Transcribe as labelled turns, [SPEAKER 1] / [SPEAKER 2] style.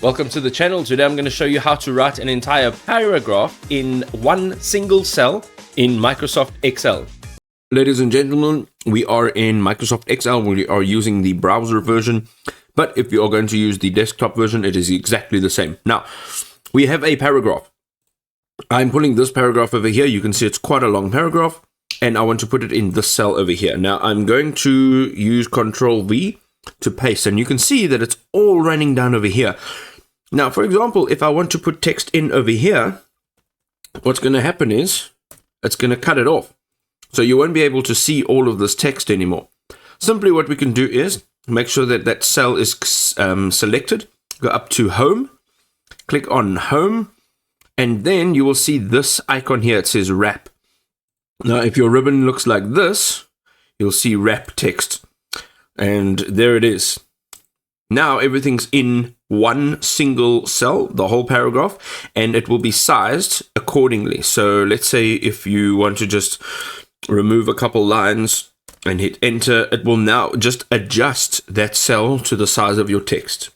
[SPEAKER 1] Welcome to the channel. Today I'm going to show you how to write an entire paragraph in one single cell in Microsoft Excel. Ladies and gentlemen, we are in Microsoft Excel. We are using the browser version, but if you are going to use the desktop version, it is exactly the same. Now, we have a paragraph. I'm pulling this paragraph over here. You can see it's quite a long paragraph, and I want to put it in this cell over here. Now, I'm going to use Control V to paste, and you can see that it's all running down over here. Now, for example, if I want to put text in over here, what's going to happen is it's going to cut it off. So you won't be able to see all of this text anymore. Simply what we can do is make sure that that cell is selected, go up to Home, click on Home, and then you will see this icon here. It says Wrap. Now, if your ribbon looks like this, you'll see Wrap Text. And there it is. Now everything's in one single cell, the whole paragraph, and it will be sized accordingly. So let's say if you want to just remove a couple lines and hit enter, it will now just adjust that cell to the size of your text.